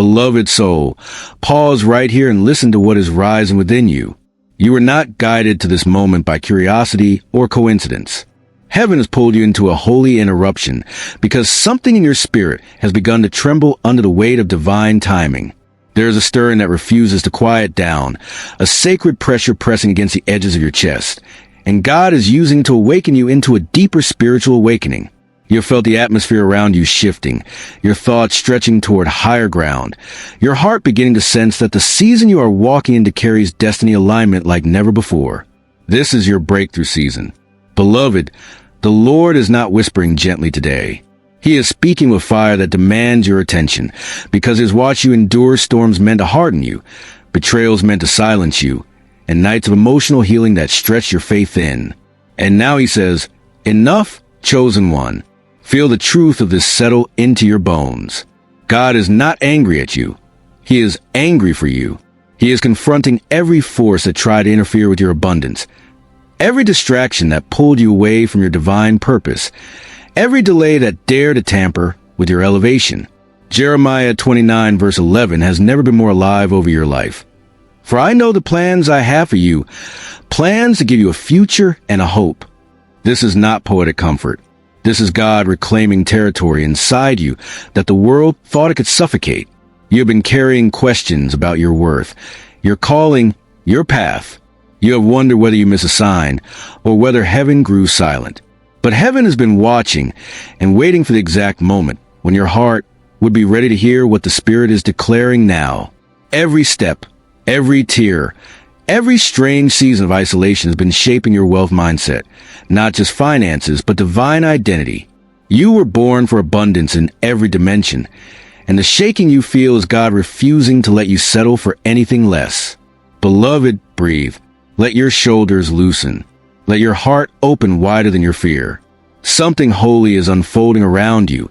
Beloved soul, pause right here and listen to what is rising within you. You are not guided to this moment by curiosity or coincidence. Heaven has pulled you into a holy interruption because something in your spirit has begun to tremble under the weight of divine timing. There is a stirring that refuses to quiet down, a sacred pressure pressing against the edges of your chest, and God is using to awaken you into a deeper spiritual awakening. You have felt the atmosphere around you shifting, your thoughts stretching toward higher ground, your heart beginning to sense that the season you are walking into carries destiny alignment like never before. This is your breakthrough season. Beloved, the Lord is not whispering gently today. He is speaking with fire that demands your attention, because He has watched you endure storms meant to harden you, betrayals meant to silence you, and nights of emotional healing that stretch your faith in. And now He says, "Enough, chosen one." Feel the truth of this settle into your bones. God is not angry at you. He is angry for you. He is confronting every force that tried to interfere with your abundance, every distraction that pulled you away from your divine purpose, every delay that dared to tamper with your elevation. Jeremiah 29 verse 11 has never been more alive over your life. For I know the plans I have for you, plans to give you a future and a hope. This is not poetic comfort. This is God reclaiming territory inside you that the world thought it could suffocate. You have been carrying questions about your worth, your calling, your path. You have wondered whether you miss a sign or whether heaven grew silent. But heaven has been watching and waiting for the exact moment when your heart would be ready to hear what the Spirit is declaring now. Every step, every tear, every strange season of isolation has been shaping your wealth mindset, not just finances, but divine identity. You were born for abundance in every dimension, and the shaking you feel is God refusing to let you settle for anything less. Beloved, breathe. Let your shoulders loosen. Let your heart open wider than your fear. Something holy is unfolding around you,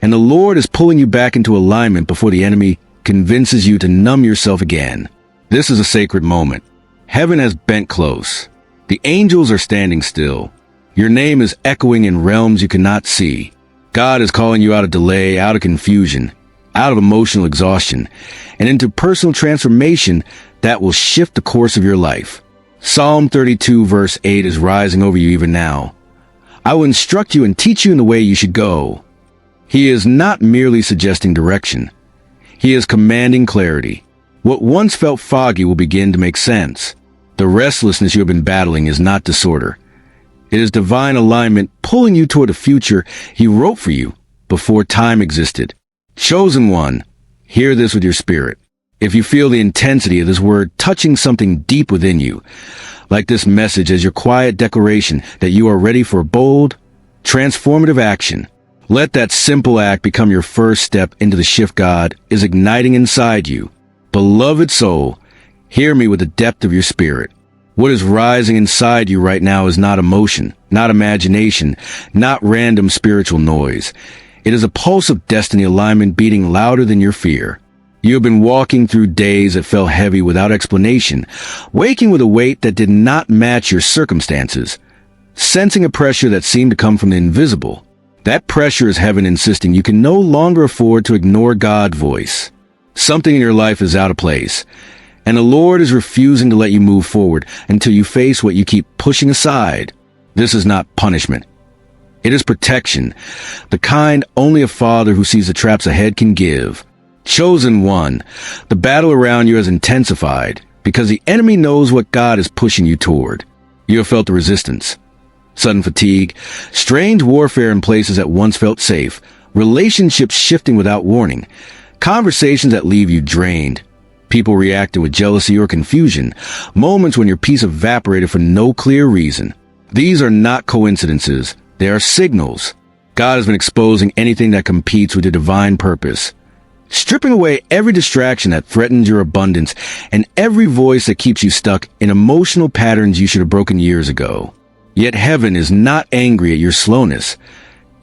and the Lord is pulling you back into alignment before the enemy convinces you to numb yourself again. This is a sacred moment. Heaven has bent close. The angels are standing still. Your name is echoing in realms you cannot see. God is calling you out of delay, out of confusion, out of emotional exhaustion, and into personal transformation that will shift the course of your life. Psalm 32 verse 8 is rising over you even now. I will instruct you and teach you in the way you should go. He is not merely suggesting direction. He is commanding clarity. What once felt foggy will begin to make sense. The restlessness you have been battling is not disorder. It is divine alignment pulling you toward a future He wrote for you before time existed. Chosen one, hear this with your spirit. If you feel the intensity of this word touching something deep within you, like this message as your quiet declaration that you are ready for bold, transformative action, let that simple act become your first step into the shift God is igniting inside you. Beloved soul, hear me with the depth of your spirit. What is rising inside you right now is not emotion, not imagination, not random spiritual noise. It is a pulse of destiny alignment beating louder than your fear. You have been walking through days that felt heavy without explanation, waking with a weight that did not match your circumstances, sensing a pressure that seemed to come from the invisible. That pressure is heaven insisting you can no longer afford to ignore God's voice. Something in your life is out of place, and the Lord is refusing to let you move forward until you face what you keep pushing aside. This is not punishment. It is protection, the kind only a father who sees the traps ahead can give. Chosen one, the battle around you has intensified because the enemy knows what God is pushing you toward. You have felt the resistance, sudden fatigue, strange warfare in places that once felt safe, relationships shifting without warning, conversations that leave you drained, people reacting with jealousy or confusion, moments when your peace evaporated for no clear reason. These are not coincidences. They are signals. God has been exposing anything that competes with your divine purpose, stripping away every distraction that threatens your abundance and every voice that keeps you stuck in emotional patterns you should have broken years ago. Yet heaven is not angry at your slowness.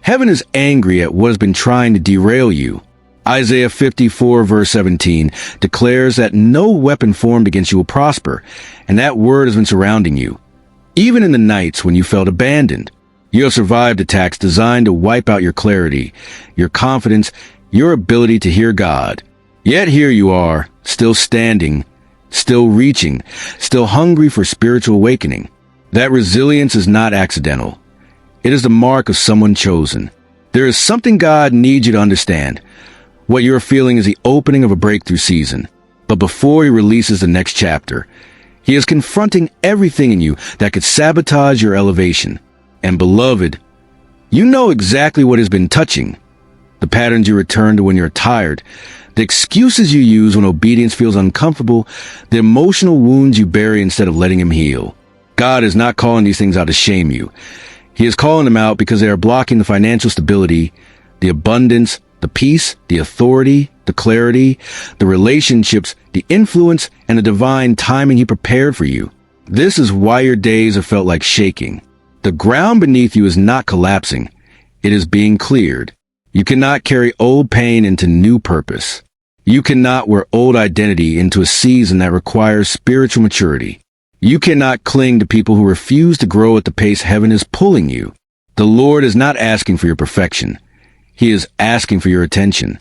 Heaven is angry at what has been trying to derail you. Isaiah 54 verse 17 declares that no weapon formed against you will prosper, and that word has been surrounding you. Even in the nights when you felt abandoned, you have survived attacks designed to wipe out your clarity, your confidence, your ability to hear God. Yet here you are, still standing, still reaching, still hungry for spiritual awakening. That resilience is not accidental. It is the mark of someone chosen. There is something God needs you to understand. What you're feeling is the opening of a breakthrough season. But before he releases the next chapter, he is confronting everything in you that could sabotage your elevation. And beloved, you know exactly what has been touching. The patterns you return to when you're tired, the excuses you use when obedience feels uncomfortable, the emotional wounds you bury instead of letting him heal. God is not calling these things out to shame you. He is calling them out because they are blocking the financial stability, the abundance, the peace, the authority, the clarity, the relationships, the influence, and the divine timing he prepared for you. This is why your days have felt like shaking. The ground beneath you is not collapsing. It is being cleared. You cannot carry old pain into new purpose. You cannot wear old identity into a season that requires spiritual maturity. You cannot cling to people who refuse to grow at the pace heaven is pulling you. The Lord is not asking for your perfection. He is asking for your attention.